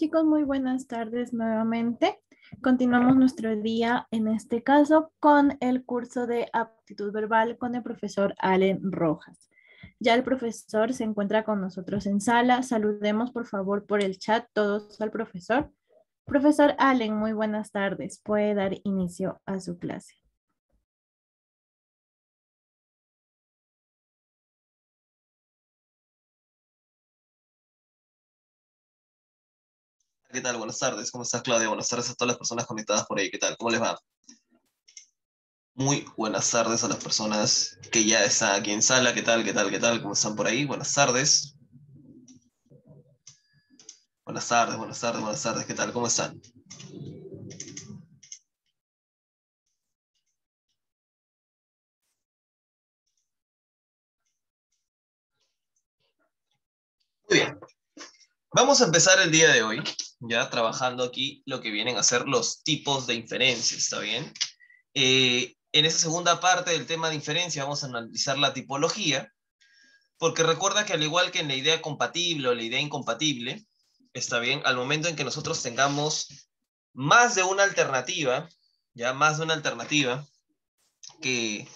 Chicos, muy buenas tardes nuevamente. Continuamos nuestro día, en este caso, con el curso de aptitud verbal con el profesor Allen Rojas. Ya el profesor se encuentra con nosotros en sala. Saludemos, por favor, por el chat todos al profesor. Profesor Allen, muy buenas tardes. Puede dar inicio a su clase. ¿Qué tal? Buenas tardes. ¿Cómo estás, Claudia? Buenas tardes a todas las personas conectadas por ahí. ¿Qué tal? ¿Cómo les va? Muy buenas tardes a las personas que ya están aquí en sala. ¿Qué tal? ¿Qué tal? ¿Qué tal? ¿Cómo están por ahí? Buenas tardes. Buenas tardes, buenas tardes, buenas tardes. ¿Qué tal? ¿Cómo están? Muy bien. Vamos a empezar el día de hoy, ya trabajando aquí lo que vienen a ser los tipos de inferencia, ¿está bien? En esa segunda parte del tema de inferencia vamos a analizar la tipología, porque recuerda que al igual que en la idea compatible o la idea incompatible, está bien, al momento en que nosotros tengamos más de una alternativa, ya más de una alternativa que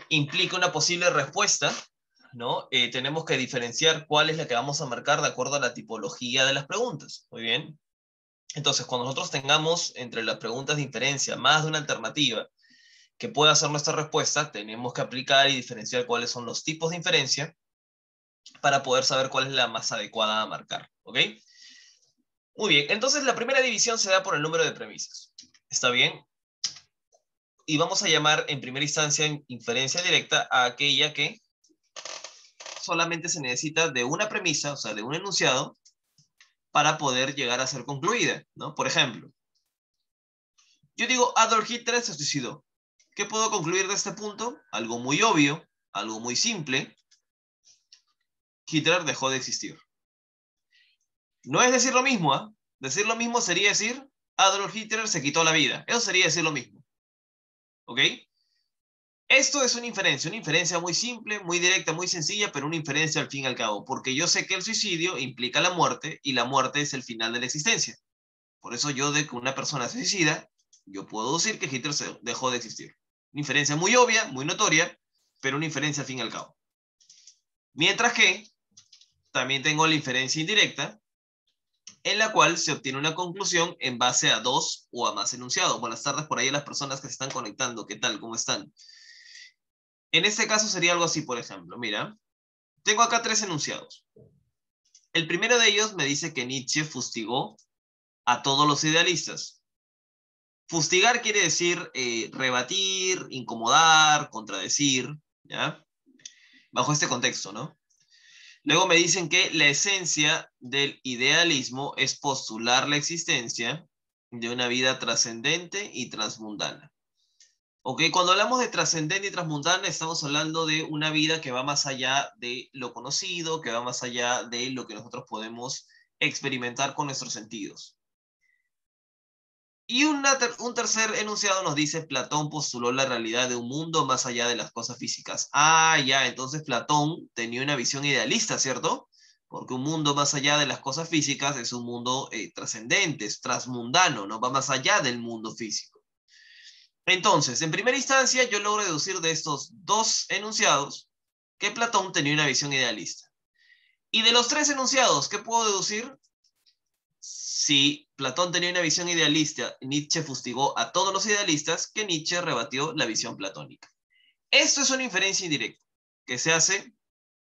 implica una posible respuesta, ¿no? Tenemos que diferenciar cuál es la que vamos a marcar de acuerdo a la tipología de las preguntas. Muy bien. Entonces, cuando nosotros tengamos entre las preguntas de inferencia más de una alternativa que pueda ser nuestra respuesta, tenemos que aplicar y diferenciar cuáles son los tipos de inferencia para poder saber cuál es la más adecuada a marcar. ¿Ok? Muy bien. Entonces, la primera división se da por el número de premisas. ¿Está bien? Y vamos a llamar en primera instancia inferencia directa a aquella que solamente se necesita de una premisa, o sea, de un enunciado, para poder llegar a ser concluida, ¿no? Por ejemplo, yo digo Adolf Hitler se suicidó. ¿Qué puedo concluir de este punto? Algo muy obvio, algo muy simple. Hitler dejó de existir. No es decir lo mismo, ¿eh? Decir lo mismo sería decir Adolf Hitler se quitó la vida. Eso sería decir lo mismo. ¿Ok? Esto es una inferencia muy simple, muy directa, muy sencilla, pero una inferencia al fin y al cabo, porque yo sé que el suicidio implica la muerte y la muerte es el final de la existencia. Por eso yo de que una persona se suicida, yo puedo decir que Hitler se dejó de existir. Una inferencia muy obvia, muy notoria, pero una inferencia al fin y al cabo. Mientras que también tengo la inferencia indirecta, en la cual se obtiene una conclusión en base a dos o a más enunciados. Buenas tardes por ahí a las personas que se están conectando. ¿Qué tal? ¿Cómo están? En este caso sería algo así, por ejemplo. Mira, tengo acá tres enunciados. El primero de ellos me dice que Nietzsche fustigó a todos los idealistas. Fustigar quiere decir rebatir, incomodar, contradecir, ¿ya? Bajo este contexto, ¿no? Luego me dicen que la esencia del idealismo es postular la existencia de una vida trascendente y transmundana. Ok, cuando hablamos de trascendente y transmundana, estamos hablando de una vida que va más allá de lo conocido, que va más allá de lo que nosotros podemos experimentar con nuestros sentidos. Y un tercer enunciado nos dice, Platón postuló la realidad de un mundo más allá de las cosas físicas. Ah, ya, entonces Platón tenía una visión idealista, ¿cierto? Porque un mundo más allá de las cosas físicas es un mundo trascendente, es transmundano, no va más allá del mundo físico. Entonces, en primera instancia, yo logro deducir de estos dos enunciados que Platón tenía una visión idealista. Y de los tres enunciados, ¿qué puedo deducir? Si Platón tenía una visión idealista, Nietzsche fustigó a todos los idealistas, que Nietzsche rebatió la visión platónica. Esto es una inferencia indirecta que se hace,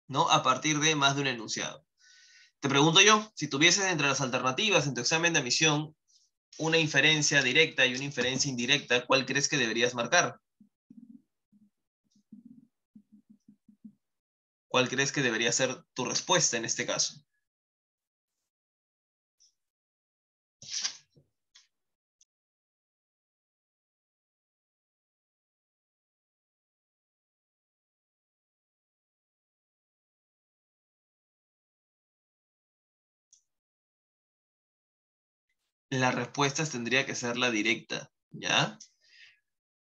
¿no?, a partir de más de un enunciado. Te pregunto yo, si tuvieses entre las alternativas en tu examen de admisión una inferencia directa y una inferencia indirecta, ¿cuál crees que deberías marcar? ¿Cuál crees que debería ser tu respuesta en este caso? La respuesta tendría que ser la directa, ¿ya?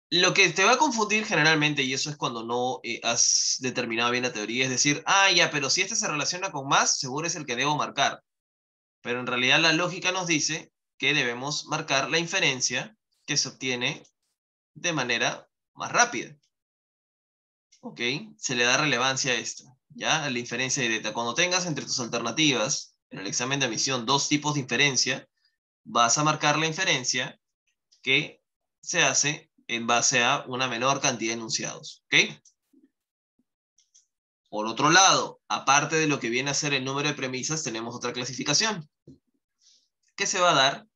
Lo que te va a confundir generalmente, y eso es cuando no has determinado bien la teoría, es decir, ah, ya, pero si este se relaciona con más, seguro es el que debo marcar. Pero en realidad la lógica nos dice que debemos marcar la inferencia que se obtiene de manera más rápida. ¿Ok? Se le da relevancia a esta, ¿ya? A la inferencia directa. Cuando tengas entre tus alternativas en el examen de admisión dos tipos de inferencia, vas a marcar la inferencia que se hace en base a una menor cantidad de enunciados. ¿Ok? Por otro lado, aparte de lo que viene a ser el número de premisas, tenemos otra clasificación que se va a dar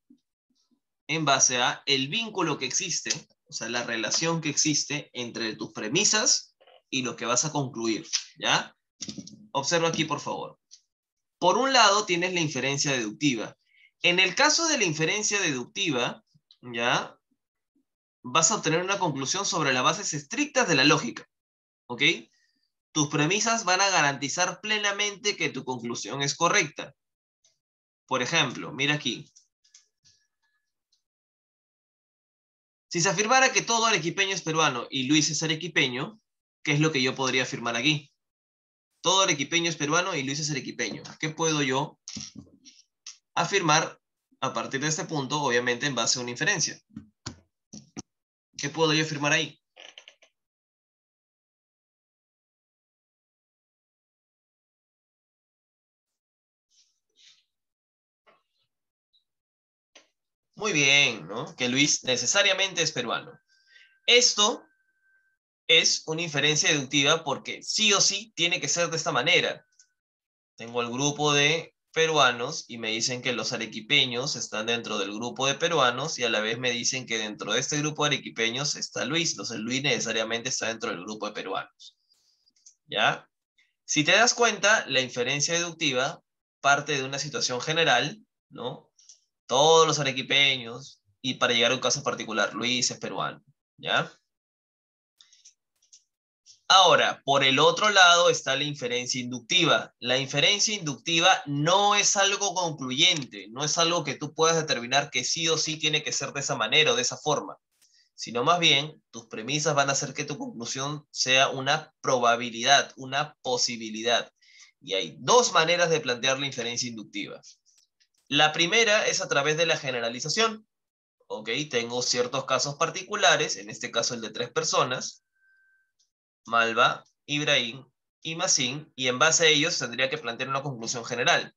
en base a el vínculo que existe, o sea, la relación que existe entre tus premisas y lo que vas a concluir, ¿ya? Observa aquí, por favor. Por un lado, tienes la inferencia deductiva. En el caso de la inferencia deductiva, ¿ya? Vas a obtener una conclusión sobre las bases estrictas de la lógica, ¿ok? Tus premisas van a garantizar plenamente que tu conclusión es correcta. Por ejemplo, mira aquí. Si se afirmara que todo arequipeño es peruano y Luis es arequipeño, ¿qué es lo que yo podría afirmar aquí? Todo arequipeño es peruano y Luis es arequipeño. ¿Qué puedo yo afirmar a partir de este punto, obviamente en base a una inferencia? ¿Qué puedo yo afirmar ahí? Muy bien, ¿no? Que Luis necesariamente es peruano. Esto es una inferencia deductiva porque sí o sí tiene que ser de esta manera. Tengo el grupo de peruanos y me dicen que los arequipeños están dentro del grupo de peruanos y a la vez me dicen que dentro de este grupo de arequipeños está Luis. Entonces Luis necesariamente está dentro del grupo de peruanos. ¿Ya? Si te das cuenta, la inferencia deductiva parte de una situación general, ¿no? Todos los arequipeños y para llegar a un caso particular, Luis es peruano. ¿Ya? Ahora, por el otro lado está la inferencia inductiva. La inferencia inductiva no es algo concluyente, no es algo que tú puedas determinar que sí o sí tiene que ser de esa manera o de esa forma, sino más bien tus premisas van a hacer que tu conclusión sea una probabilidad, una posibilidad. Y hay dos maneras de plantear la inferencia inductiva. La primera es a través de la generalización. ¿Ok? Tengo ciertos casos particulares, en este caso el de 3 personas, Malva, Ibrahim y Masín, y en base a ellos tendría que plantear una conclusión general.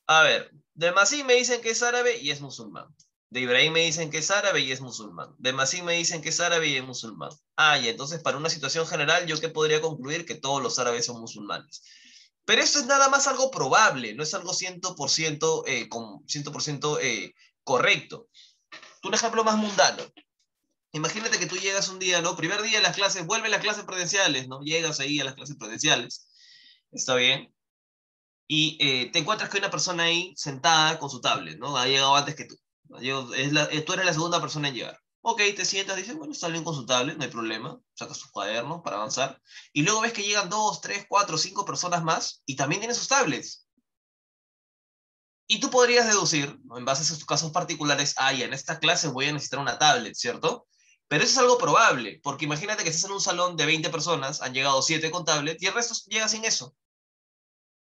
A ver, de Masín me dicen que es árabe y es musulmán. De Ibrahim me dicen que es árabe y es musulmán. De Masín me dicen que es árabe y es musulmán. Ah, y entonces para una situación general, ¿yo qué podría concluir? Que todos los árabes son musulmanes. Pero esto es nada más algo probable, no es algo 100%, 100% correcto. Un ejemplo más mundano. Imagínate que tú llegas un día, ¿no? Primer día de las clases, vuelven las clases presenciales, ¿no? Llegas ahí a las clases presenciales, está bien, y te encuentras que hay una persona ahí sentada con su tablet, ¿no? Ha llegado antes que tú. Tú eres la segunda persona en llegar. Ok, te sientas, dices, bueno, está bien con su tablet, no hay problema, sacas sus cuadernos para avanzar, y luego ves que llegan 2, 3, 4, 5 personas más, y también tienen sus tablets. Y tú podrías deducir, ¿no? En base a sus casos particulares, ya en esta clase voy a necesitar una tablet, ¿cierto? Pero eso es algo probable, porque imagínate que estás en un salón de 20 personas, han llegado 7 con tablet, y el resto llega sin eso.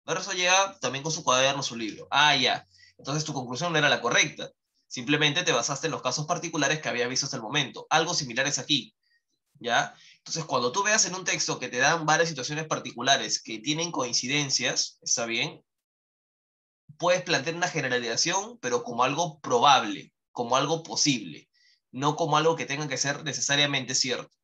El resto llega también con su cuaderno, su libro. Ya. Entonces tu conclusión no era la correcta. Simplemente te basaste en los casos particulares que había visto hasta el momento. Algo similar es aquí, ¿ya? Entonces, cuando tú veas en un texto que te dan varias situaciones particulares que tienen coincidencias, ¿está bien? Puedes plantear una generalización, pero como algo probable, como algo posible, no como algo que tenga que ser necesariamente cierto.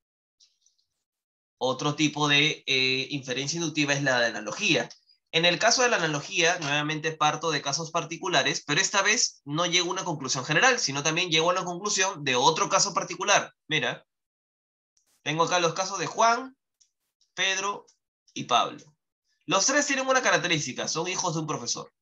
Otro tipo de inferencia inductiva es la de analogía. En el caso de la analogía, nuevamente parto de casos particulares, pero esta vez no llego a una conclusión general, sino también llego a una conclusión de otro caso particular. Mira, tengo acá los casos de Juan, Pedro y Pablo. Los tres tienen una característica, son hijos de un profesor.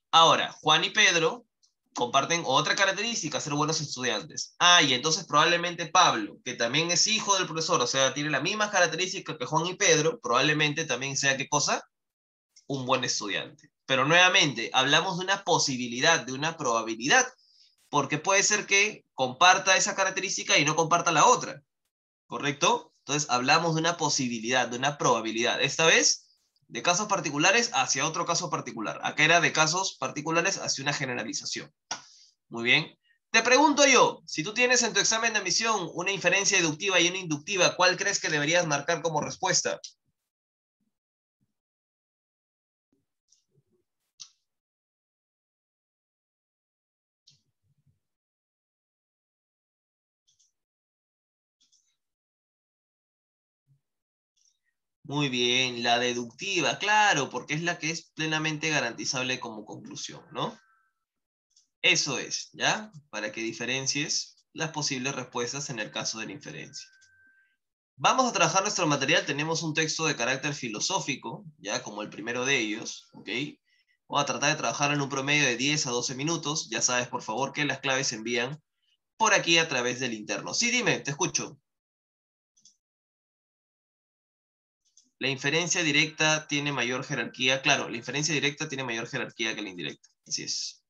Ahora, Juan y Pedro comparten otra característica, ser buenos estudiantes. Y entonces probablemente Pablo, que también es hijo del profesor, o sea, tiene las mismas características que Juan y Pedro, probablemente también sea, ¿qué cosa? Un buen estudiante. Pero nuevamente, hablamos de una posibilidad, de una probabilidad, porque puede ser que comparta esa característica y no comparta la otra, ¿correcto? Entonces hablamos de una posibilidad, de una probabilidad. Esta vez De casos particulares hacia otro caso particular. Acá era de casos particulares hacia una generalización. Muy bien. Te pregunto yo, si tú tienes en tu examen de admisión una inferencia deductiva y una inductiva, ¿cuál crees que deberías marcar como respuesta? Muy bien, la deductiva, claro, porque es la que es plenamente garantizable como conclusión, ¿no? Eso es, ¿ya? Para que diferencies las posibles respuestas en el caso de la inferencia. Vamos a trabajar nuestro material, tenemos un texto de carácter filosófico, ya como el primero de ellos, ¿ok? Vamos a tratar de trabajar en un promedio de 10 a 12 minutos, ya sabes, por favor, que las claves se envían por aquí a través del interno. Sí, dime, te escucho. La inferencia directa tiene mayor jerarquía, claro, la inferencia directa tiene mayor jerarquía que la indirecta, así es.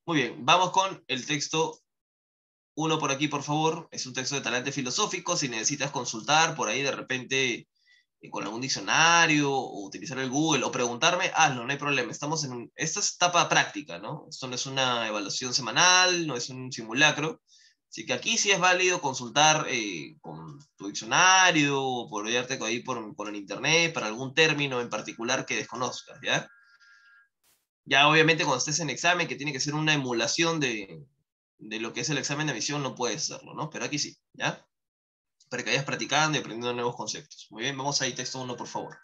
Muy bien, vamos con el texto uno por aquí, por favor. Es un texto de talante filosófico. Si necesitas consultar por ahí de repente con algún diccionario o utilizar el Google o preguntarme, hazlo, no hay problema. Estamos esta es etapa práctica, ¿no? Esto no es una evaluación semanal, no es un simulacro. Así que aquí sí es válido consultar con tu diccionario o apoyarte ahí por el internet para algún término en particular que desconozcas, ¿ya? Ya obviamente cuando estés en examen, que tiene que ser una emulación de lo que es el examen de admisión, no puedes hacerlo, ¿no? Pero aquí sí, ¿ya? Para que vayas practicando y aprendiendo nuevos conceptos. Muy bien, vamos ahí, texto uno, por favor.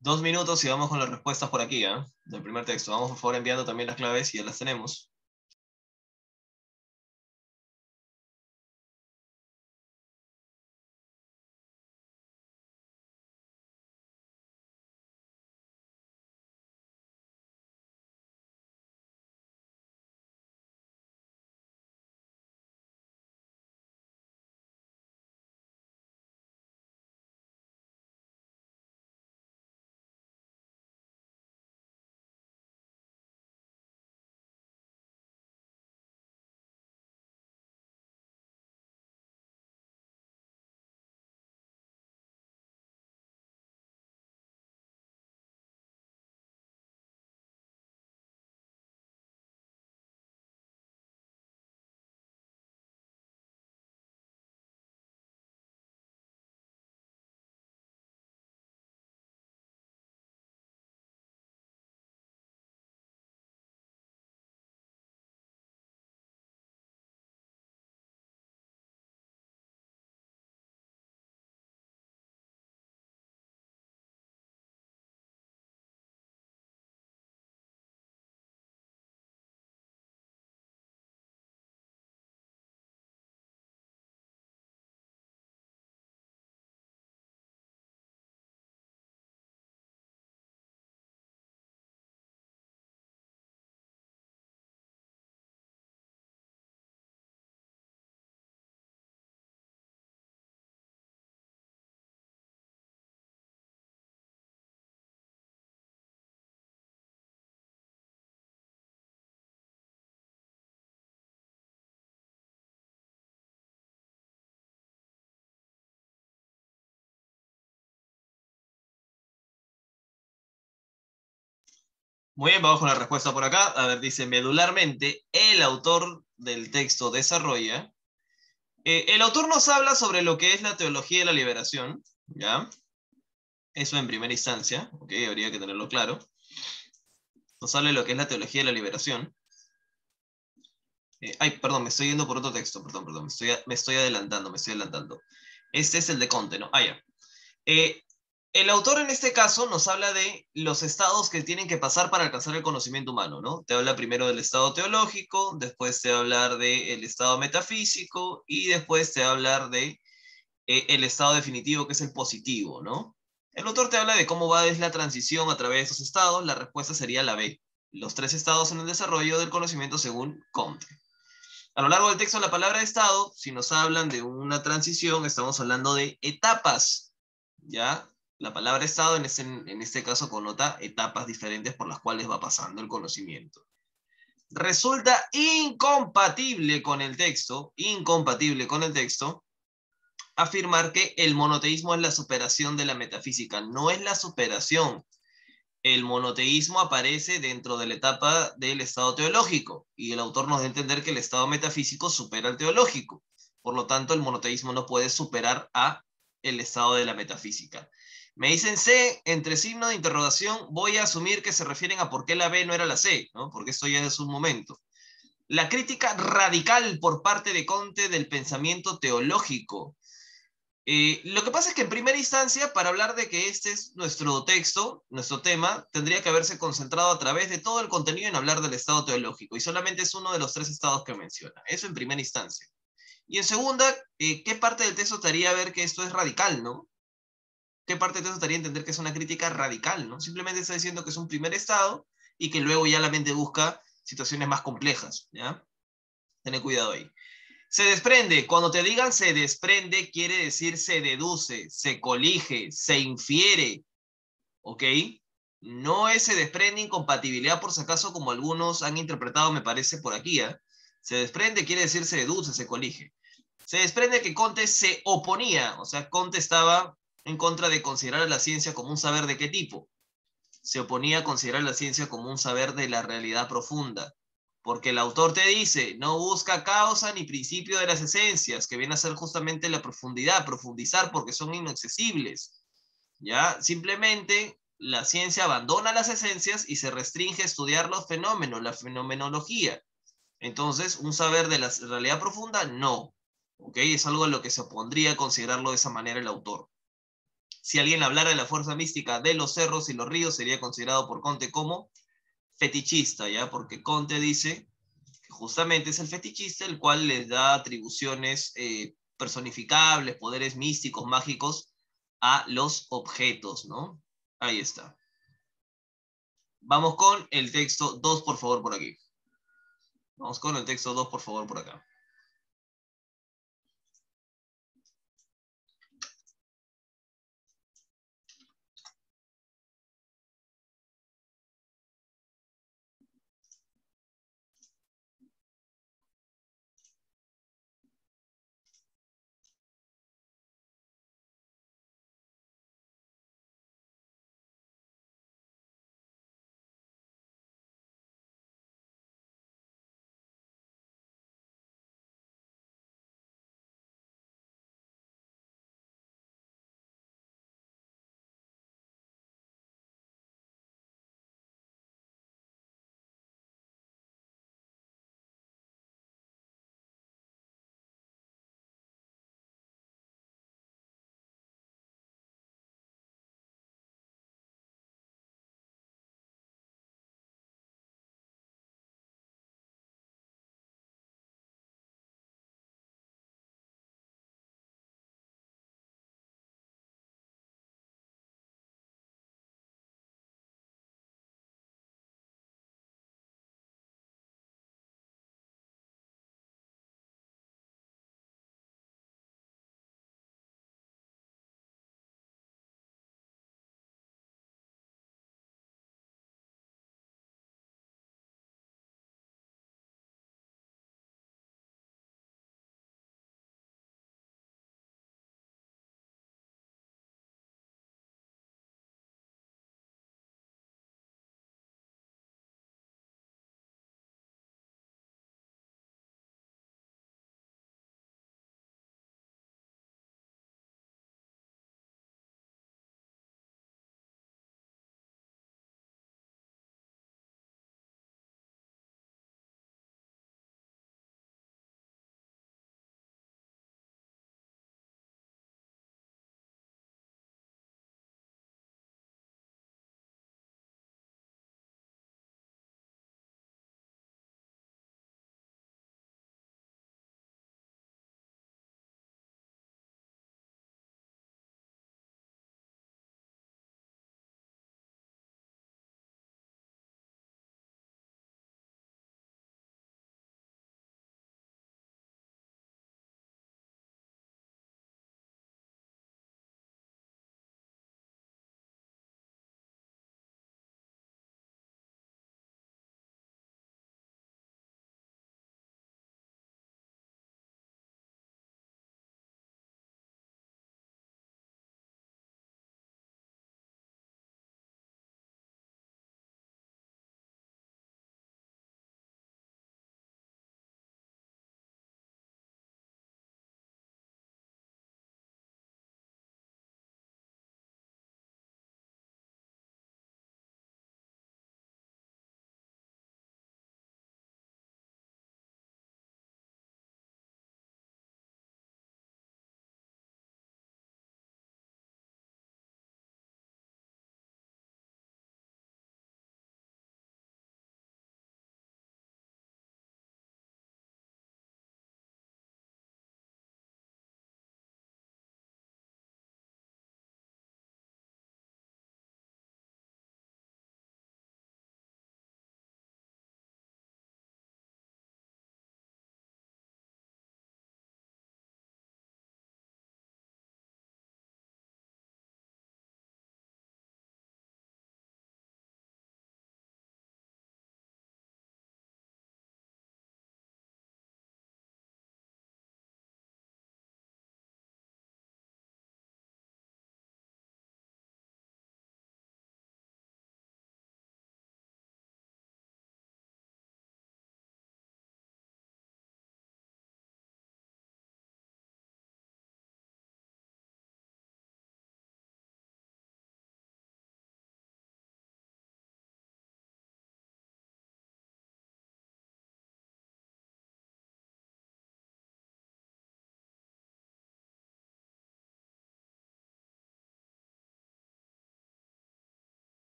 2 minutos y vamos con las respuestas por aquí, ¿eh? Del primer texto. Vamos, por favor, enviando también las claves y ya las tenemos. Muy bien, vamos con la respuesta por acá. A ver, dice, medularmente, el autor del texto desarrolla. El autor nos habla sobre lo que es la teología de la liberación, ¿ya? Eso en primera instancia, ¿ok? Habría que tenerlo claro. Nos habla de lo que es la teología de la liberación. Perdón, me estoy yendo por otro texto, perdón, me estoy adelantando. Este es el de Conte, ¿no? Ya. Eh, el autor en este caso nos habla de los estados que tienen que pasar para alcanzar el conocimiento humano, ¿no? Te habla primero del estado teológico, después te va a hablar del estado metafísico y después te va a hablar de el estado definitivo, que es el positivo, ¿no? El autor te habla de cómo va es la transición a través de esos estados. La respuesta sería la B, los 3 estados en el desarrollo del conocimiento según Comte. A lo largo del texto, la palabra estado, si nos hablan de una transición, estamos hablando de etapas, ¿ya? La palabra estado en este caso connota etapas diferentes por las cuales va pasando el conocimiento. Resulta incompatible con el texto, afirmar que el monoteísmo es la superación de la metafísica. No es la superación. El monoteísmo aparece dentro de la etapa del estado teológico y el autor nos da a entender que el estado metafísico supera al teológico. Por lo tanto, el monoteísmo no puede superar a el estado de la metafísica. Me dicen C, entre signo de interrogación, voy a asumir que se refieren a por qué la B no era la C, ¿no? Porque esto ya es un momento. La crítica radical por parte de Comte del pensamiento teológico. Lo que pasa es que en primera instancia, para hablar de que este es nuestro texto, nuestro tema, tendría que haberse concentrado a través de todo el contenido en hablar del estado teológico, y solamente es uno de los 3 estados que menciona. Eso en primera instancia. Y en segunda, ¿qué parte del texto te haría ver que esto es radical, no? ¿Qué parte del texto te haría entender que es una crítica radical, no? Simplemente está diciendo que es un primer estado y que luego ya la mente busca situaciones más complejas, ¿ya? Tener cuidado ahí. Se desprende. Cuando te digan se desprende, quiere decir se deduce, se colige, se infiere. ¿Ok? No es se desprende incompatibilidad, por si acaso, como algunos han interpretado, me parece, por aquí. Se desprende quiere decir se deduce, se colige. Se desprende que Comte se oponía, o sea, Comte estaba en contra de considerar a la ciencia como un saber de qué tipo. Se oponía a considerar la ciencia como un saber de la realidad profunda. Porque el autor te dice, no busca causa ni principio de las esencias, que viene a ser justamente la profundidad, profundizar porque son inaccesibles. ¿Ya? Simplemente la ciencia abandona las esencias y se restringe a estudiar los fenómenos, la fenomenología. Entonces, un saber de la realidad profunda, no. ¿Ok? Es algo a lo que se opondría a considerarlo de esa manera el autor. Si alguien hablara de la fuerza mística de los cerros y los ríos, sería considerado por Conte como fetichista, ¿ya? Porque Conte dice que justamente es el fetichista el cual les da atribuciones personificables, poderes místicos, mágicos a los objetos, ¿no? Ahí está. Vamos con el texto 2, por favor, por aquí. Vamos con el texto 2, por favor, por acá.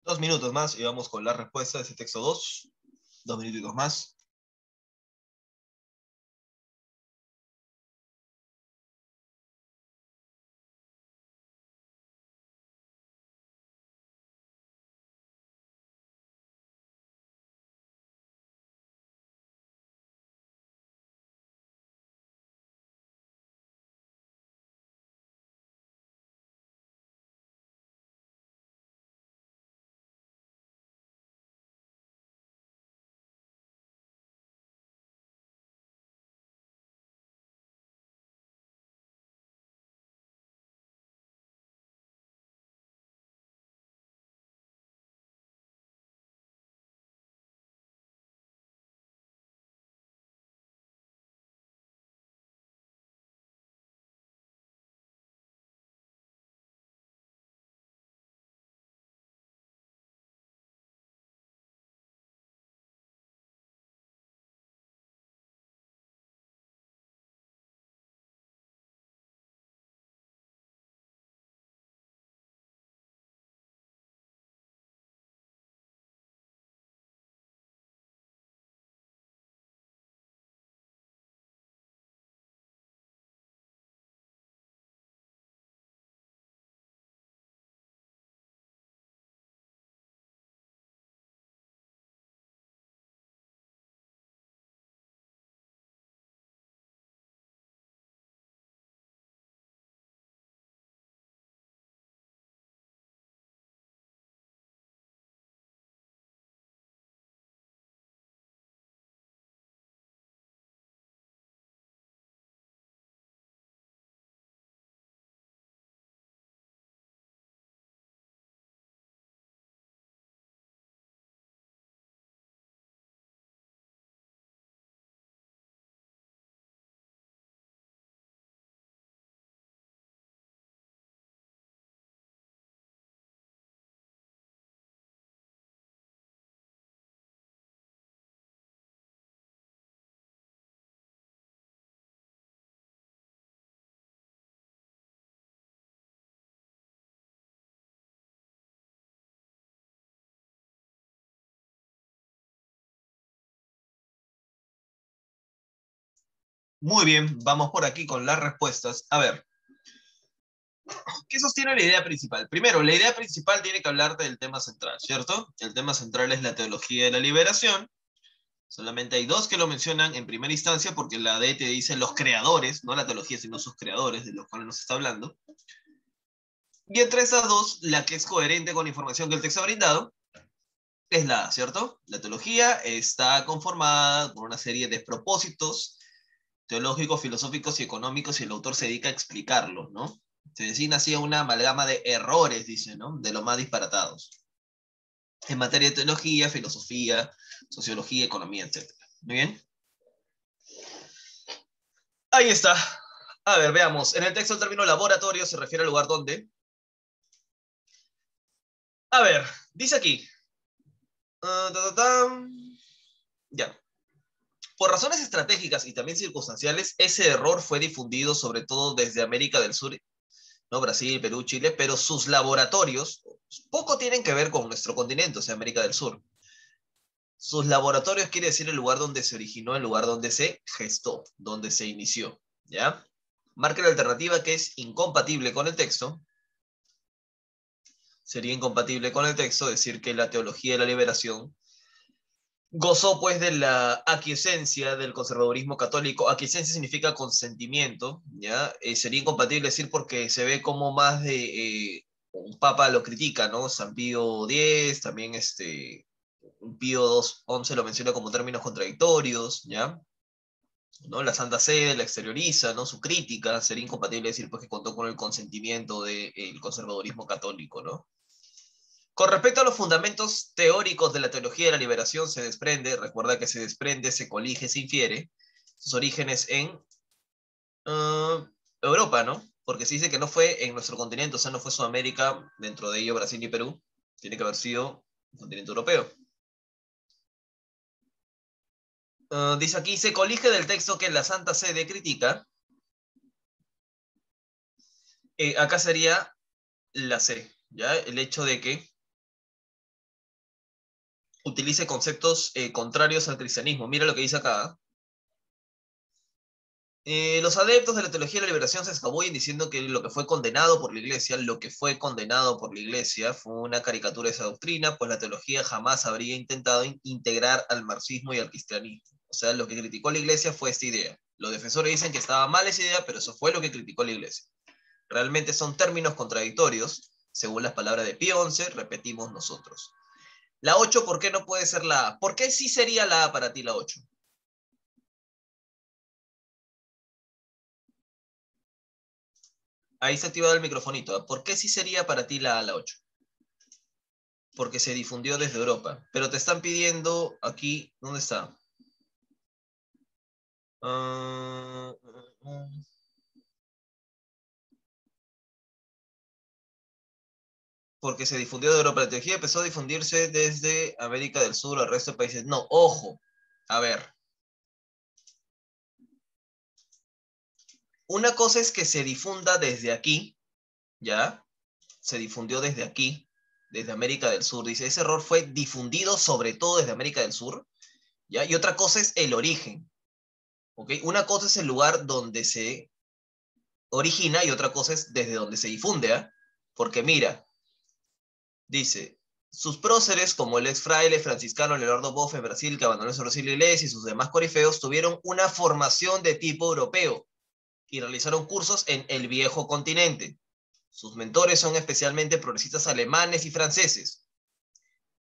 2 minutos más y vamos con la respuesta de ese texto 2. 2 minutitos más. Muy bien, vamos por aquí con las respuestas. A ver, ¿qué sostiene la idea principal? Primero, la idea principal tiene que hablarte del tema central, ¿cierto? El tema central es la teología de la liberación. Solamente hay dos que lo mencionan en primera instancia porque la D te dice los creadores, no la teología, sino sus creadores, de los cuales nos está hablando. Y entre esas dos, la que es coherente con la información que el texto ha brindado es la A, ¿cierto? La teología está conformada por una serie de propósitos teológicos, filosóficos y económicos y el autor se dedica a explicarlos, ¿no? Se designa así a una amalgama de errores, dice, ¿no? De los más disparatados. En materia de teología, filosofía, sociología, economía, etc. ¿Muy bien? Ahí está. A ver, veamos. En el texto el término laboratorio se refiere al lugar donde. A ver, dice aquí. Ya. Por razones estratégicas y también circunstanciales, ese error fue difundido sobre todo desde América del Sur, ¿no? Brasil, Perú, Chile, pero sus laboratorios poco tienen que ver con nuestro continente, o sea, América del Sur. Sus laboratorios quiere decir el lugar donde se originó, el lugar donde se gestó, donde se inició, ¿ya? Marca la alternativa que es incompatible con el texto. Sería incompatible con el texto decir que la teología de la liberación gozó pues de la aquiescencia del conservadurismo católico. Aquiescencia significa consentimiento, ¿ya? Sería incompatible decir porque se ve como más de un papa lo critica, ¿no? San Pío X, también Pío XI lo menciona como términos contradictorios, ¿ya? ¿No? La Santa Sede la exterioriza, ¿no? Su crítica, sería incompatible decir pues que contó con el consentimiento del conservadurismo católico, ¿no? Con respecto a los fundamentos teóricos de la teología de la liberación, se desprende, recuerda que se desprende, se colige, se infiere, sus orígenes en Europa, ¿no? Porque se dice que no fue en nuestro continente, o sea, no fue Sudamérica, dentro de ello Brasil y Perú, tiene que haber sido un continente europeo. Dice aquí, se colige del texto que la Santa Sede critica, acá sería la C, ¿ya? El hecho de que utilice conceptos contrarios al cristianismo. Mira lo que dice acá. Los adeptos de la teología de la liberación se escabullen diciendo que lo que fue condenado por la iglesia, fue una caricatura de esa doctrina, pues la teología jamás habría intentado integrar al marxismo y al cristianismo. O sea, lo que criticó la iglesia fue esta idea. Los defensores dicen que estaba mal esa idea, pero eso fue lo que criticó la iglesia. Realmente son términos contradictorios, según las palabras de Pío XI, repetimos nosotros. La 8, ¿por qué no puede ser la A? ¿Por qué sí sería la A para ti la 8? Ahí se ha activado el microfonito. ¿Por qué sí sería para ti la A la 8? Porque se difundió desde Europa. Pero te están pidiendo aquí, ¿dónde está? Porque se difundió de Europa. La teología empezó a difundirse desde América del Sur al resto de países. No, ojo. A ver. Una cosa es que se difunda desde aquí, ¿ya? Se difundió desde aquí, desde América del Sur. Dice, ese error fue difundido sobre todo desde América del Sur, ¿ya? Y otra cosa es el origen, ¿ok? Una cosa es el lugar donde se origina y otra cosa es desde donde se difunde, ¿eh? Porque mira, dice, sus próceres, como el ex fraile franciscano Leonardo Boff en Brasil, que abandonó su Brasil Iglesia y sus demás corifeos, tuvieron una formación de tipo europeo y realizaron cursos en el viejo continente. Sus mentores son especialmente progresistas alemanes y franceses.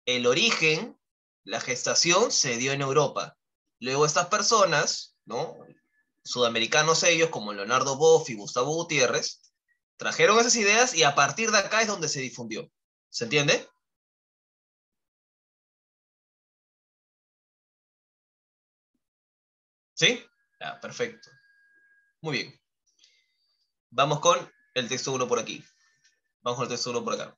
El origen, la gestación, se dio en Europa. Luego estas personas, ¿no? Sudamericanos ellos, como Leonardo Boff y Gustavo Gutiérrez, trajeron esas ideas y a partir de acá es donde se difundió. ¿Se entiende? ¿Sí? Ya, perfecto. Muy bien. Vamos con el texto 1 por aquí. Vamos con el texto 1 por acá.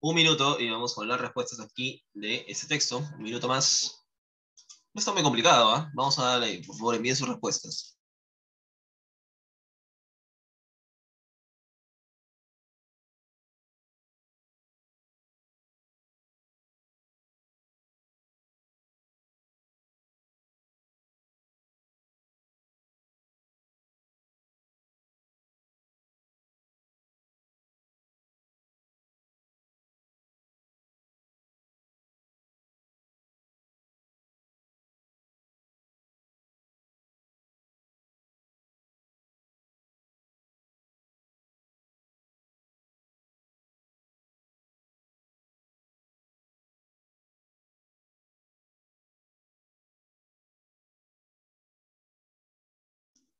Un minuto y vamos con las respuestas aquí de ese texto. Un minuto más. No está muy complicado, ¿ah? Vamos a darle, por favor, envíen sus respuestas.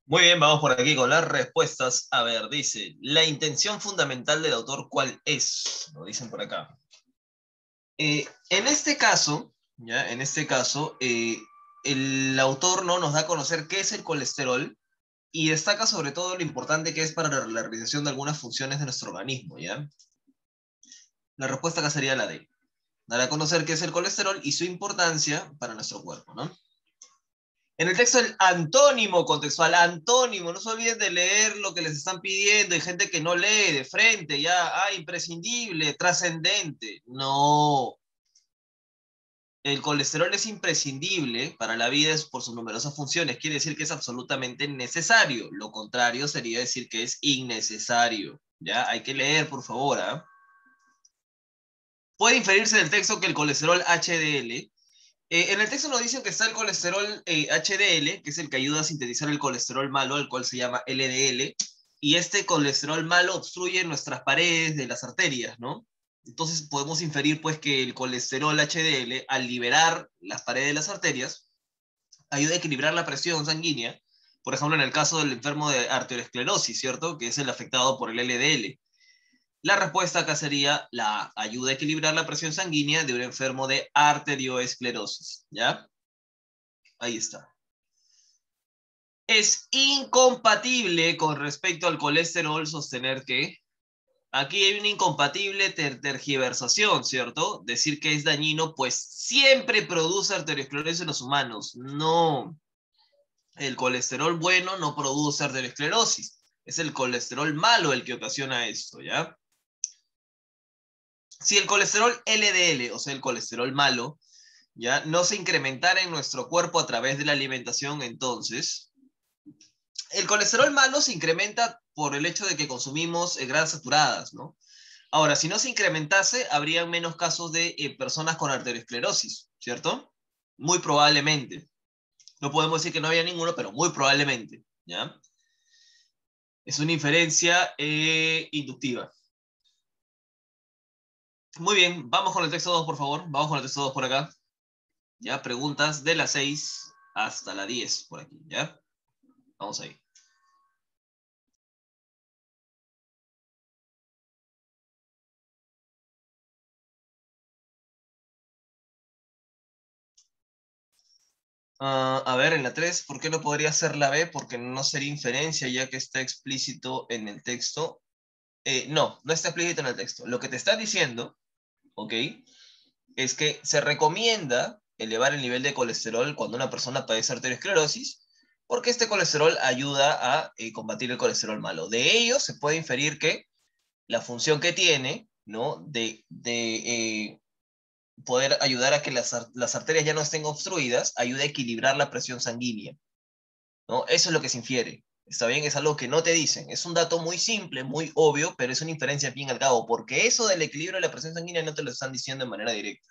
Muy bien, vamos por aquí con las respuestas. A ver, dice, la intención fundamental del autor, ¿cuál es? Lo dicen por acá. En este caso, ¿ya? En este caso, el autor no nos da a conocer qué es el colesterol y destaca sobre todo lo importante que es para la realización de algunas funciones de nuestro organismo, ¿ya? La respuesta acá sería la D. Dar a conocer qué es el colesterol y su importancia para nuestro cuerpo, ¿no? En el texto, el antónimo contextual, antónimo, no se olviden de leer lo que les están pidiendo. Hay gente que no lee de frente, ya, imprescindible, trascendente. No, el colesterol es imprescindible para la vida por sus numerosas funciones. Quiere decir que es absolutamente necesario. Lo contrario sería decir que es innecesario. Ya, hay que leer, por favor. ¿Ah? Puede inferirse del texto que el colesterol HDL. En el texto nos dicen que está el colesterol HDL, que es el que ayuda a sintetizar el colesterol malo, el cual se llama LDL, y este colesterol malo obstruye nuestras paredes de las arterias, ¿no? Entonces podemos inferir pues que el colesterol HDL, al liberar las paredes de las arterias, ayuda a equilibrar la presión sanguínea, por ejemplo en el caso del enfermo de arteriosclerosis, ¿cierto? Que es el afectado por el LDL. La respuesta acá sería la ayuda a equilibrar la presión sanguínea de un enfermo de arterioesclerosis, ¿ya? Ahí está. Es incompatible con respecto al colesterol sostener que aquí hay una incompatible tergiversación, ¿cierto? Decir que es dañino, pues siempre produce arteriosclerosis en los humanos. No, el colesterol bueno no produce arteriosclerosis. Es el colesterol malo el que ocasiona esto, ¿ya? Si el colesterol LDL, o sea, el colesterol malo, ya no se incrementara en nuestro cuerpo a través de la alimentación, entonces el colesterol malo se incrementa por el hecho de que consumimos grasas saturadas, ¿no? Ahora, si no se incrementase, habría menos casos de personas con arteriosclerosis, ¿cierto? Muy probablemente. No podemos decir que no había ninguno, pero muy probablemente, ¿ya? Es una inferencia inductiva. Muy bien, vamos con el texto 2, por favor. Vamos con el texto 2 por acá. Ya, preguntas de la 6 hasta la 10 por aquí, ¿ya? Vamos ahí. A ver, en la 3, ¿por qué no podría ser la B? Porque no sería inferencia ya que está explícito en el texto. No, no está explícito en el texto. Lo que te está diciendo, ¿ok? Es que se recomienda elevar el nivel de colesterol cuando una persona padece arteriosclerosis, porque este colesterol ayuda a combatir el colesterol malo. De ello se puede inferir que la función que tiene, ¿no? De poder ayudar a que las arterias ya no estén obstruidas, ayuda a equilibrar la presión sanguínea, ¿no? Eso es lo que se infiere. ¿Está bien? Es algo que no te dicen. Es un dato muy simple, muy obvio, pero es una inferencia al fin y al cabo, porque eso del equilibrio de la presión sanguínea no te lo están diciendo de manera directa.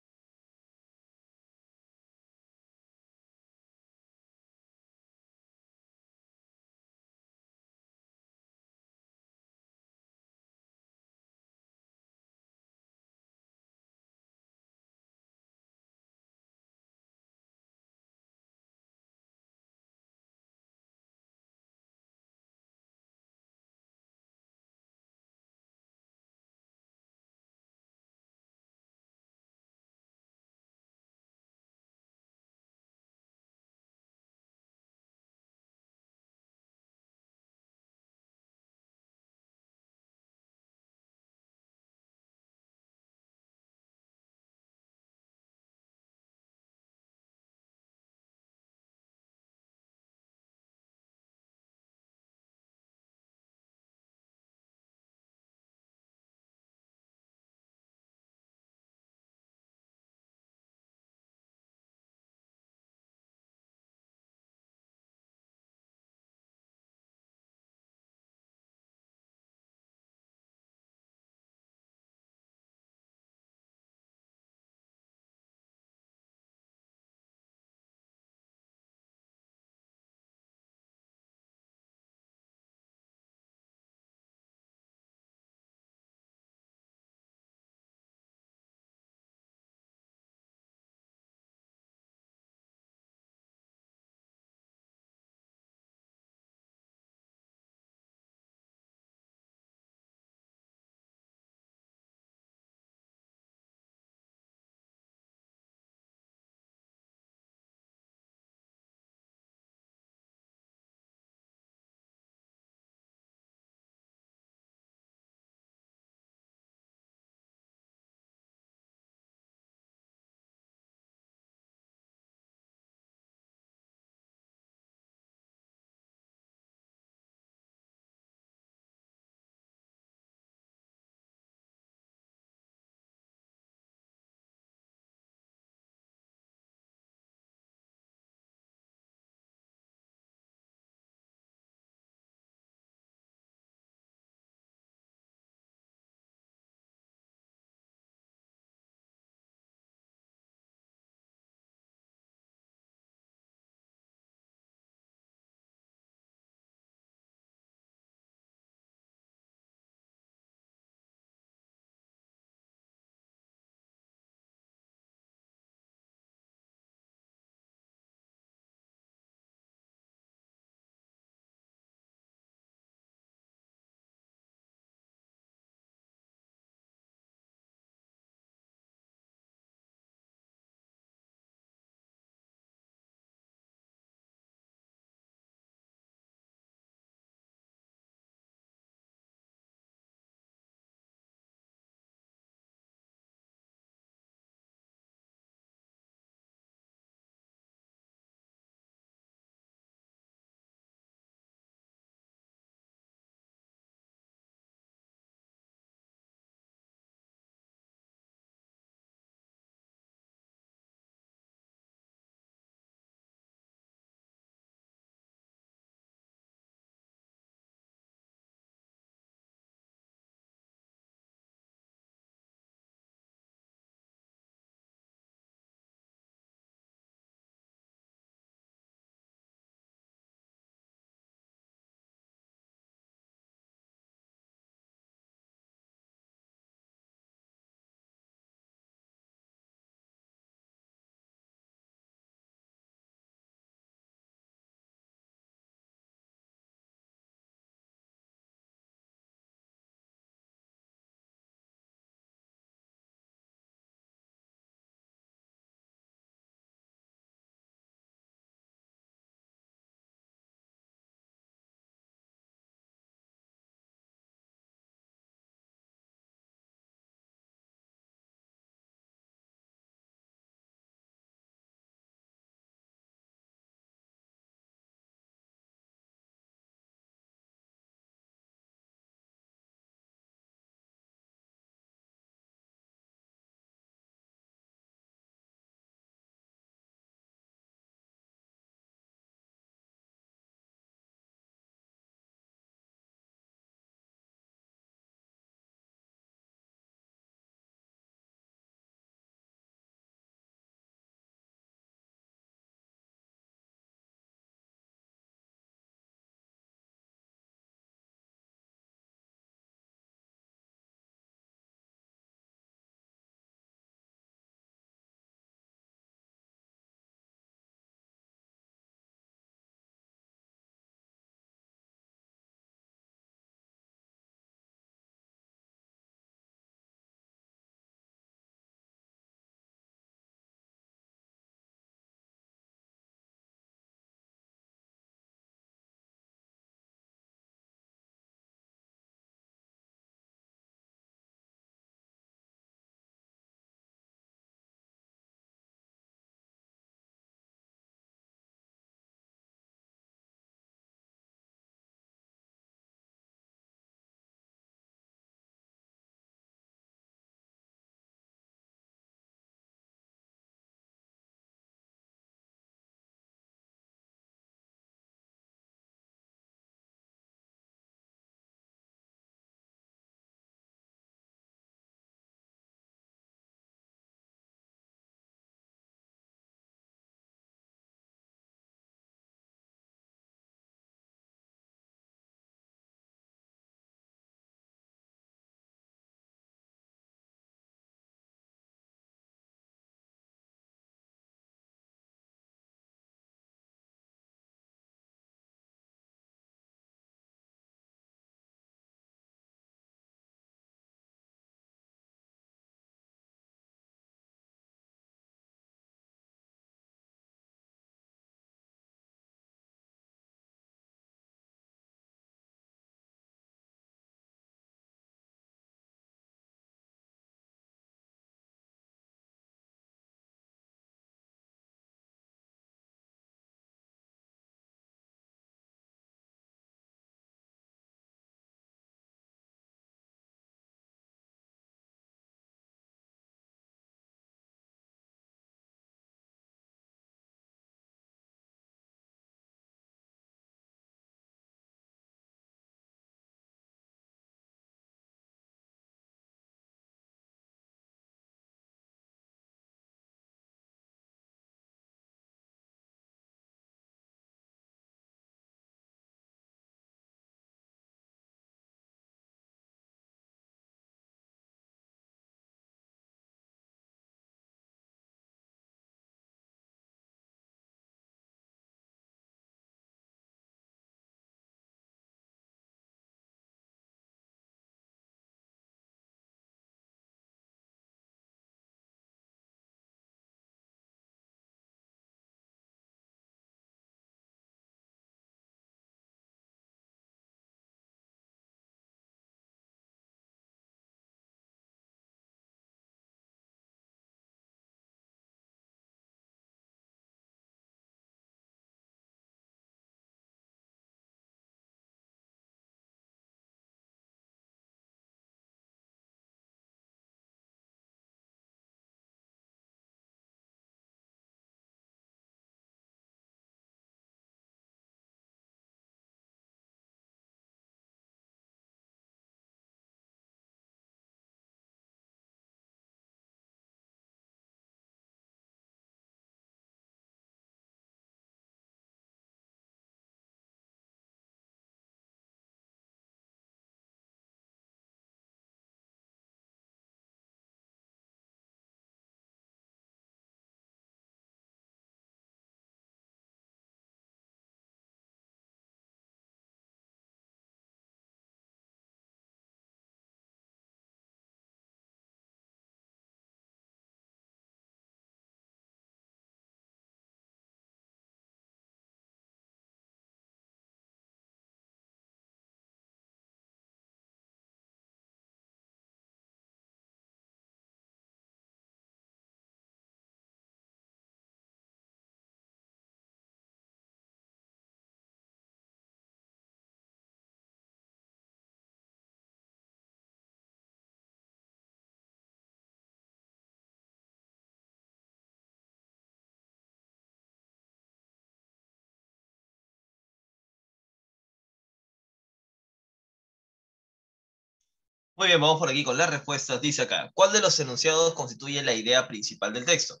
Muy bien, vamos por aquí con las respuestas. Dice acá, ¿cuál de los enunciados constituye la idea principal del texto?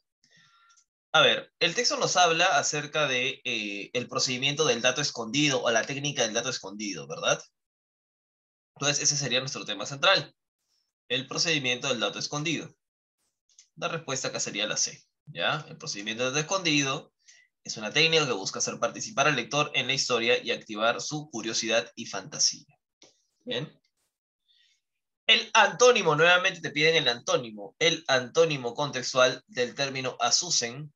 A ver, el texto nos habla acerca de el procedimiento del dato escondido o la técnica del dato escondido, ¿verdad? Entonces, ese sería nuestro tema central, el procedimiento del dato escondido. La respuesta acá sería la C, ¿ya? El procedimiento del dato escondido es una técnica que busca hacer participar al lector en la historia y activar su curiosidad y fantasía. ¿Bien? El antónimo, nuevamente te piden el antónimo contextual del término asusen.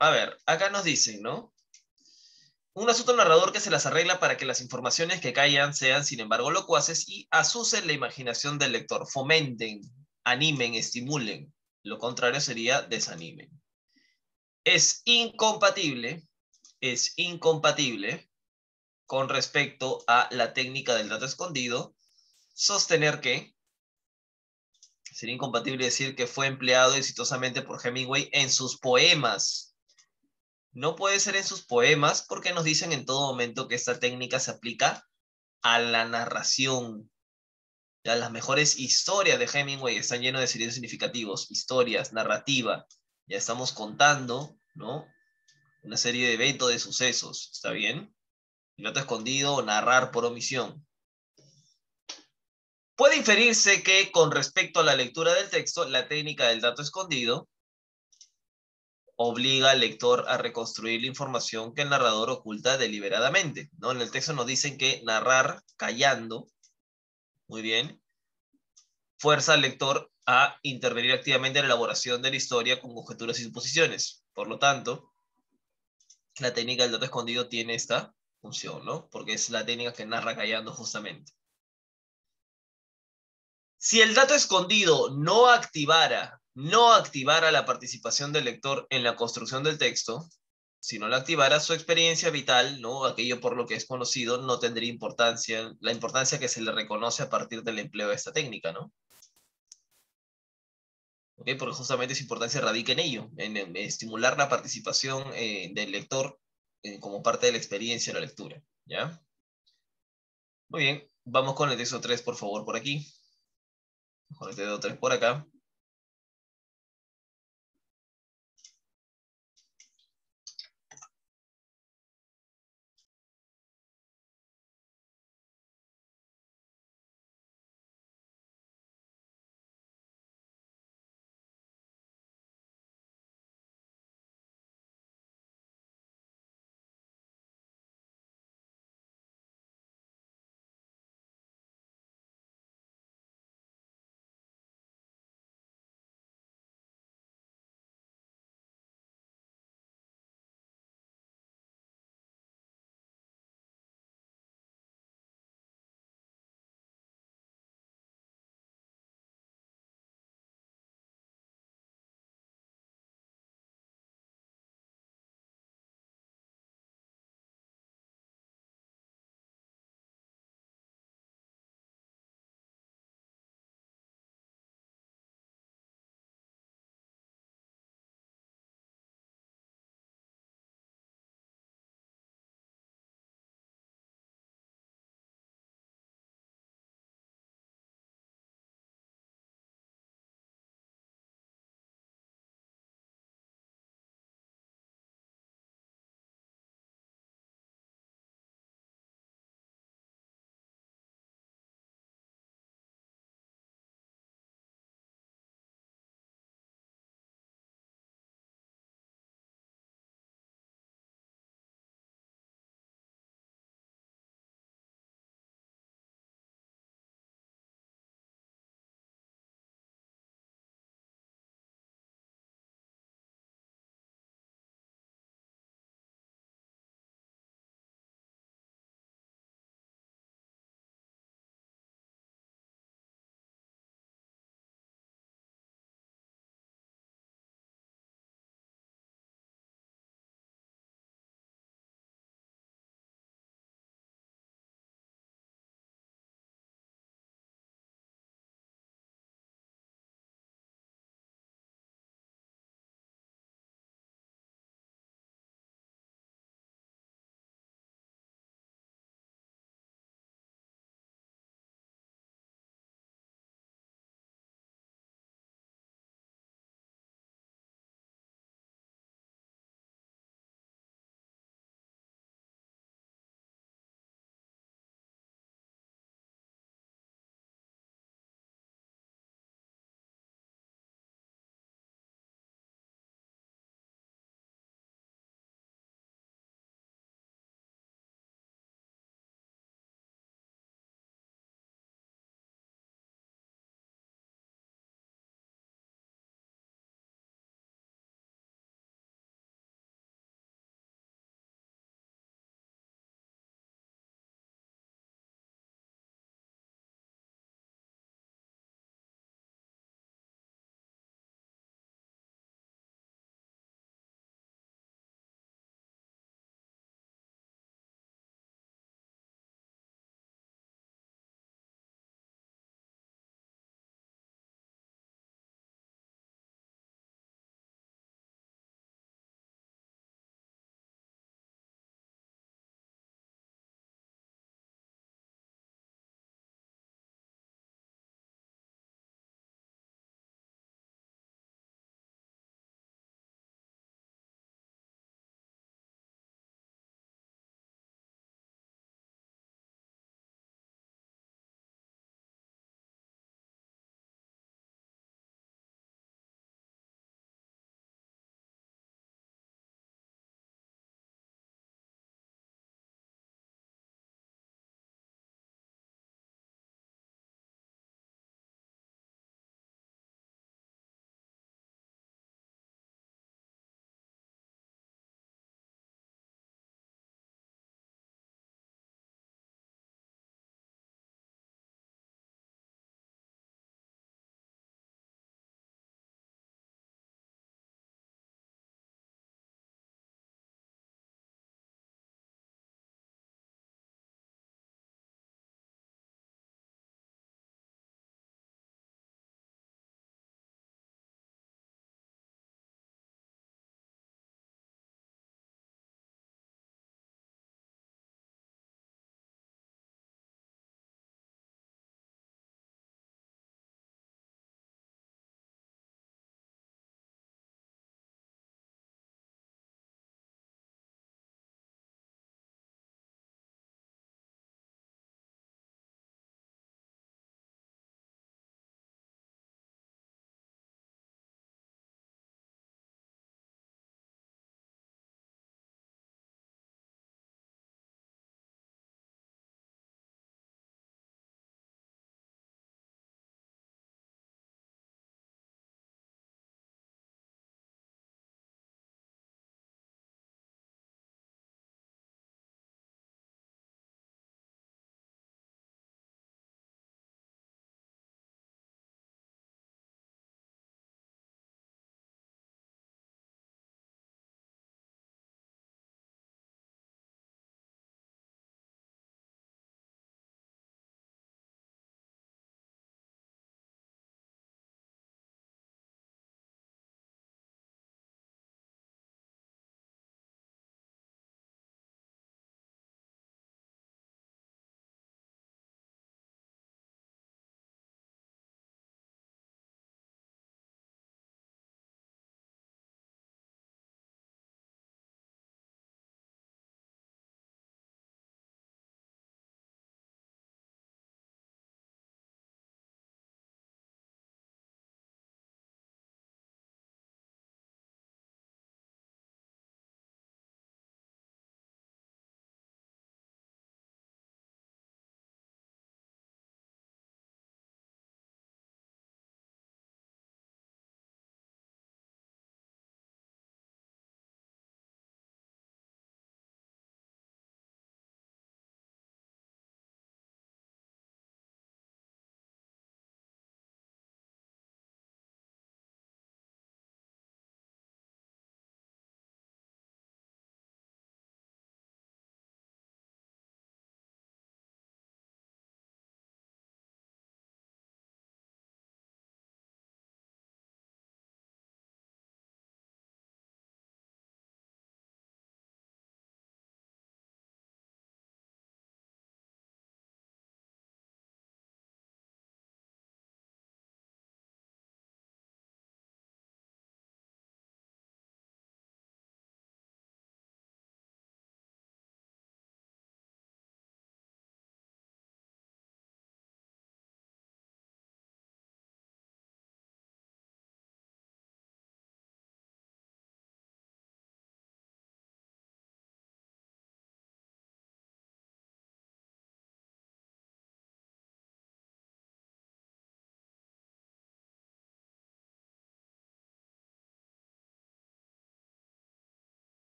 A ver, acá nos dicen, ¿no? Un asunto narrador que se las arregla para que las informaciones que callan sean, sin embargo, locuaces y asusen la imaginación del lector, fomenten, animen, estimulen. Lo contrario sería desanimen. Es incompatible con respecto a la técnica del dato escondido, sostener que sería incompatible decir que fue empleado exitosamente por Hemingway en sus poemas. No puede ser en sus poemas porque nos dicen en todo momento que esta técnica se aplica a la narración. Ya, las mejores historias de Hemingway están llenas de sentidos significativos, historias, narrativa. Ya estamos contando, ¿no? Una serie de eventos, de sucesos, ¿está bien? Piloto escondido o narrar por omisión. Puede inferirse que con respecto a la lectura del texto, la técnica del dato escondido obliga al lector a reconstruir la información que el narrador oculta deliberadamente, ¿no? En el texto nos dicen que narrar callando, muy bien, fuerza al lector a intervenir activamente en la elaboración de la historia con conjeturas y suposiciones. Por lo tanto, la técnica del dato escondido tiene esta función, ¿no? Porque es la técnica que narra callando justamente. Si el dato escondido no activara la participación del lector en la construcción del texto, si no la activara, su experiencia vital, ¿no? Aquello por lo que es conocido, no tendría importancia, la importancia que se le reconoce a partir del empleo de esta técnica, ¿no? ¿Okay? Porque justamente su importancia radica en ello, en estimular la participación del lector como parte de la experiencia de la lectura, ¿ya? Muy bien, vamos con el texto 3, por favor, por aquí. Con el texto 3 por acá.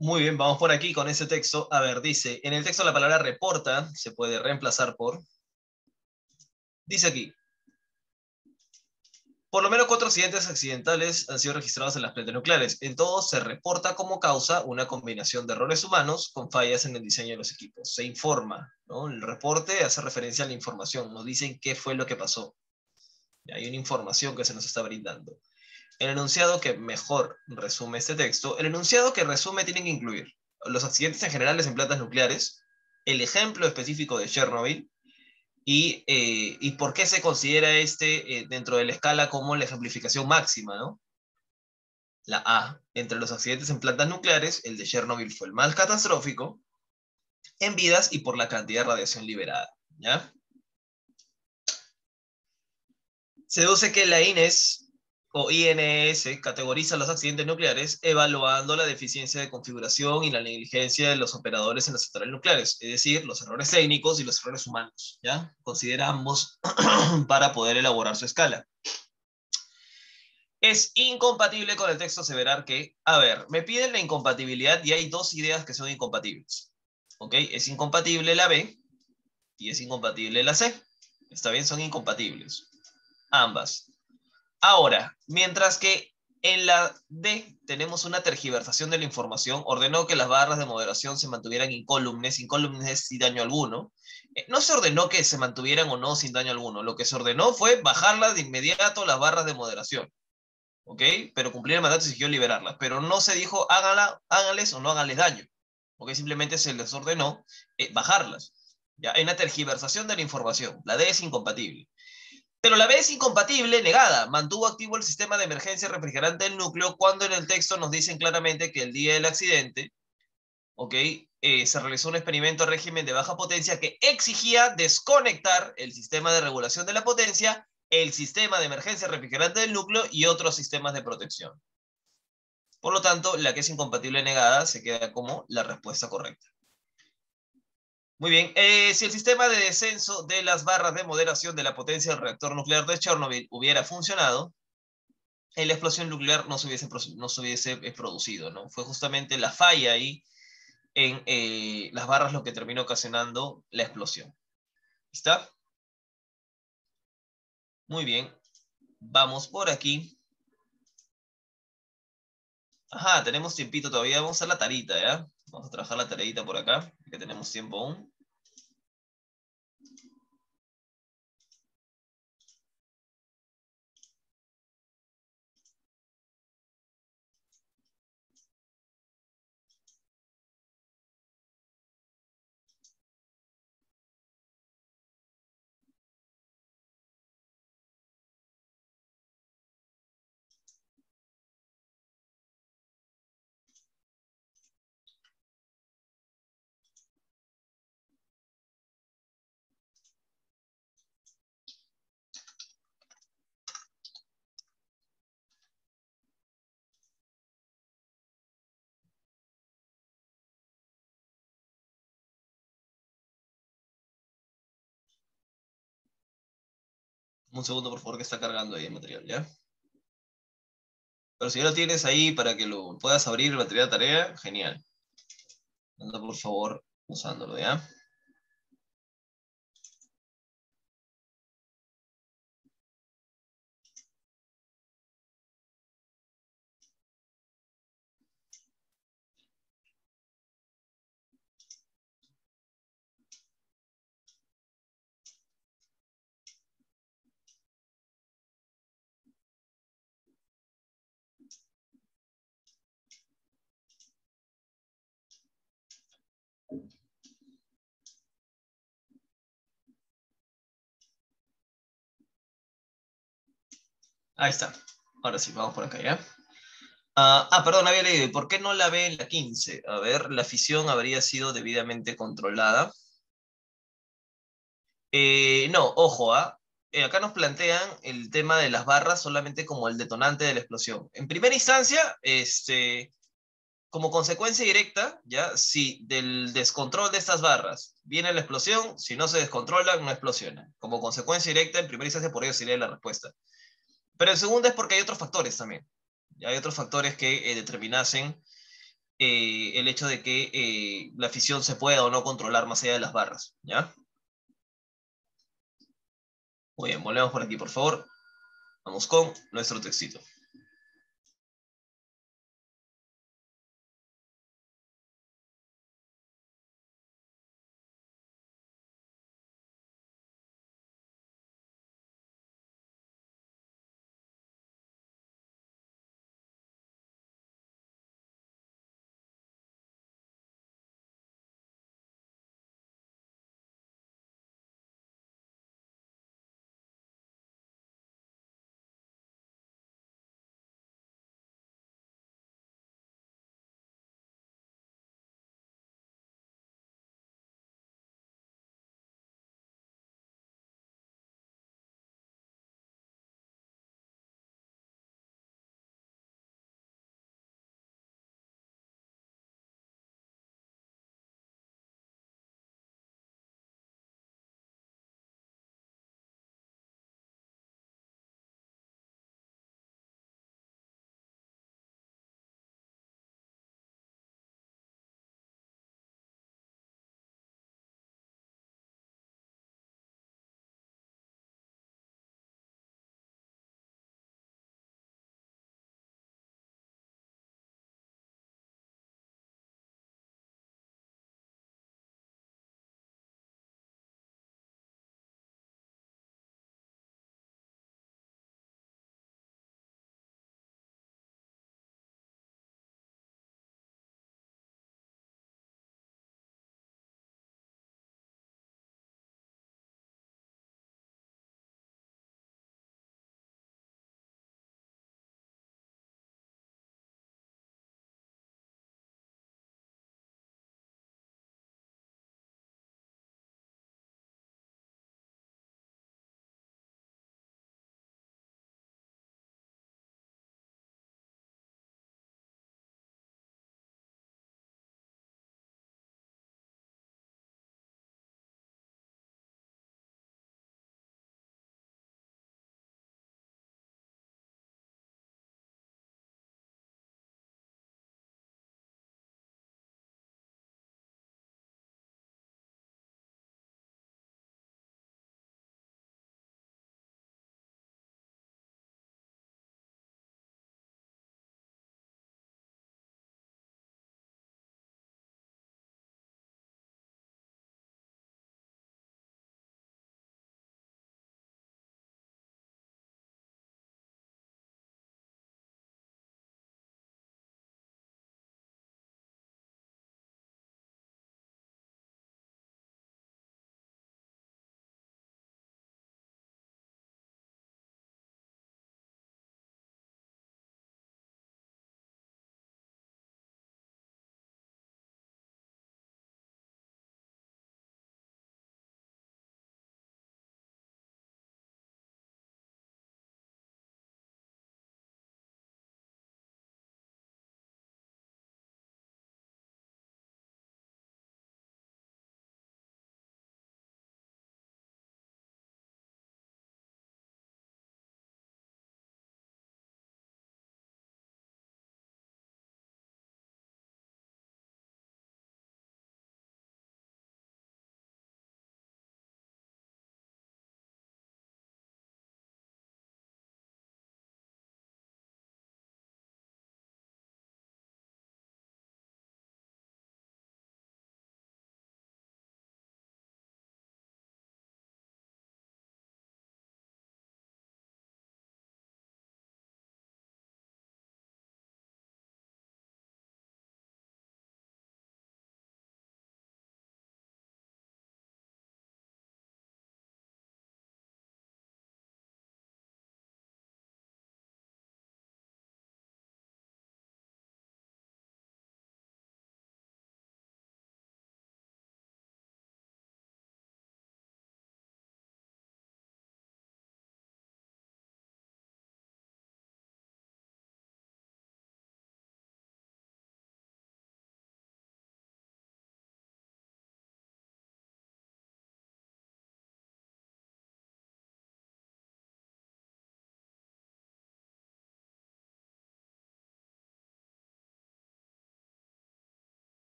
Muy bien, vamos por aquí con ese texto. A ver, dice, en el texto la palabra reporta se puede reemplazar por... Dice aquí, por lo menos 4 accidentes accidentales han sido registrados en las plantas nucleares. En todos se reporta como causa una combinación de errores humanos con fallas en el diseño de los equipos. Se informa, ¿no? El reporte hace referencia a la información, nos dicen qué fue lo que pasó. Hay una información que se nos está brindando. El enunciado que mejor resume este texto, el enunciado que resume tiene que incluir los accidentes en generales en plantas nucleares, el ejemplo específico de Chernobyl, y por qué se considera dentro de la escala como la ejemplificación máxima, ¿no? La A. Entre los accidentes en plantas nucleares, el de Chernobyl fue el más catastrófico en vidas y por la cantidad de radiación liberada, ¿ya? Se deduce que la INES o INES categoriza los accidentes nucleares evaluando la deficiencia de configuración y la negligencia de los operadores en las centrales nucleares, es decir, los errores técnicos y los errores humanos, ¿ya? Considera ambos para poder elaborar su escala. Es incompatible con el texto aseverar que, a ver, me piden la incompatibilidad y hay dos ideas que son incompatibles. ¿Ok? Es incompatible la B y es incompatible la C. Está bien, son incompatibles. Ambas. Ahora, mientras que en la D tenemos una tergiversación de la información, ordenó que las barras de moderación se mantuvieran incólumes sin daño alguno. No se ordenó que se mantuvieran o no sin daño alguno. Lo que se ordenó fue bajarlas de inmediato las barras de moderación. ¿Ok? Pero cumplir el mandato exigió liberarlas. Pero no se dijo háganles o no háganles daño. ¿Ok? Simplemente se les ordenó bajarlas. ¿Ya? Hay una tergiversación de la información. La D es incompatible. Pero la B es incompatible, negada. Mantuvo activo el sistema de emergencia refrigerante del núcleo cuando en el texto nos dicen claramente que el día del accidente, ¿ok? Se realizó un experimento de régimen de baja potencia que exigía desconectar el sistema de regulación de la potencia, el sistema de emergencia refrigerante del núcleo y otros sistemas de protección. Por lo tanto, la que es incompatible negada se queda como la respuesta correcta. Muy bien, si el sistema de descenso de las barras de moderación de la potencia del reactor nuclear de Chernobyl hubiera funcionado, la explosión nuclear no se hubiese producido, ¿no? Fue justamente la falla ahí en las barras lo que terminó ocasionando la explosión. ¿Está? Muy bien. Vamos por aquí. Ajá, tenemos tiempito todavía. Vamos a hacer la tarita, ¿ya? Vamos a trabajar la tareita por acá, que tenemos tiempo aún. Un segundo, por favor, que está cargando ahí el material, ¿ya? Pero si ya lo tienes ahí para que lo puedas abrir el material de tarea, genial. Anda, por favor, usándolo, ¿ya? Ahí está. Ahora sí, vamos por acá, ¿ya? Perdón, había leído. ¿Y por qué no la ve en la 15? A ver, la fisión habría sido debidamente controlada. No, ojo, acá nos plantean el tema de las barras solamente como el detonante de la explosión. En primera instancia, como consecuencia directa, ya, si del descontrol de estas barras viene la explosión, si no se descontrolan, no explosiona. Como consecuencia directa, en primera instancia, por ello sería la respuesta. Pero en segunda es porque hay otros factores también. Ya hay otros factores que determinasen el hecho de que la fisión se pueda o no controlar más allá de las barras, ¿ya? Muy bien, volvemos por aquí, por favor. Vamos con nuestro textito.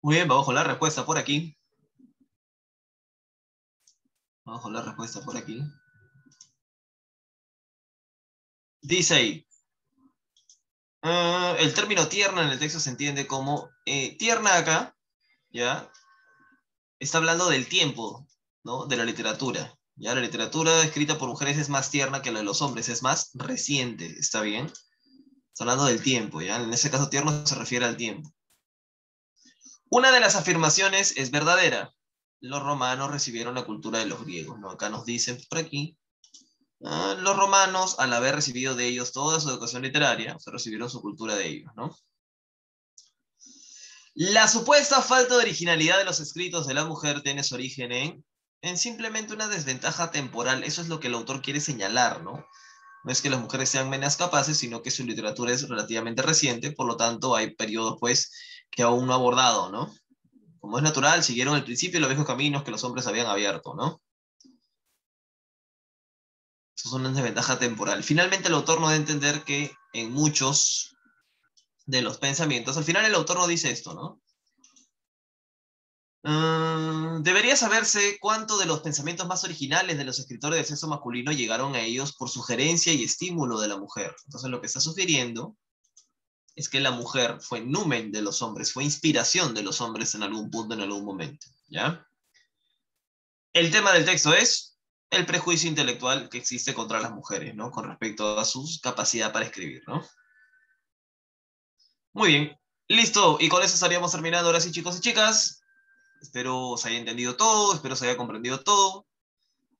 Muy bien, vamos con la respuesta por aquí. Vamos con la respuesta por aquí. Dice ahí, el término tierna en el texto se entiende como tierna acá, ¿ya? Está hablando del tiempo, ¿no? De la literatura. Ya la literatura escrita por mujeres es más tierna que la de los hombres, es más reciente, ¿está bien? Está hablando del tiempo, ¿ya? En ese caso tierno se refiere al tiempo. Una de las afirmaciones es verdadera. Los romanos recibieron la cultura de los griegos, ¿no? Acá nos dicen por aquí, los romanos, al haber recibido de ellos toda su educación literaria, o sea, recibieron su cultura de ellos, ¿no? La supuesta falta de originalidad de los escritos de la mujer tiene su origen en simplemente una desventaja temporal. Eso es lo que el autor quiere señalar, ¿no? No es que las mujeres sean menos capaces, sino que su literatura es relativamente reciente, por lo tanto hay periodos, pues, que aún no ha abordado, ¿no? Como es natural, siguieron el principio y los viejos caminos que los hombres habían abierto, ¿no? Eso es una desventaja temporal. Finalmente, el autor nos da a entender que en muchos de los pensamientos, al final el autor nos dice esto, ¿no? Debería saberse cuánto de los pensamientos más originales de los escritores del sexo masculino llegaron a ellos por sugerencia y estímulo de la mujer. Entonces, lo que está sugiriendo es que la mujer fue numen de los hombres, fue inspiración de los hombres en algún punto, en algún momento, ¿ya? El tema del texto es el prejuicio intelectual que existe contra las mujeres, ¿no? Con respecto a su capacidad para escribir, ¿no? Muy bien, listo. Y con eso estaríamos terminando ahora sí, chicos y chicas. Espero se haya entendido todo, espero se haya comprendido todo,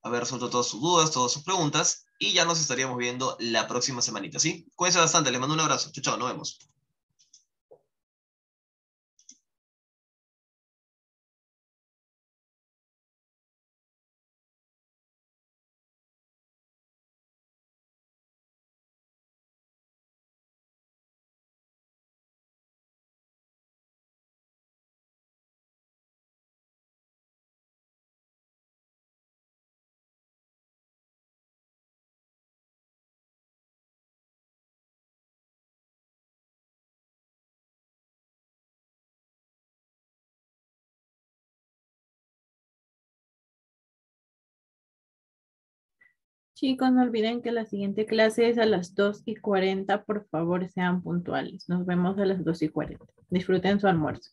haber resuelto todas sus dudas, todas sus preguntas, y ya nos estaríamos viendo la próxima semanita, ¿sí? Cuídense bastante, les mando un abrazo. Chao, chao, nos vemos. Chicos, no olviden que la siguiente clase es a las 2:40. Por favor, sean puntuales. Nos vemos a las 2:40. Disfruten su almuerzo.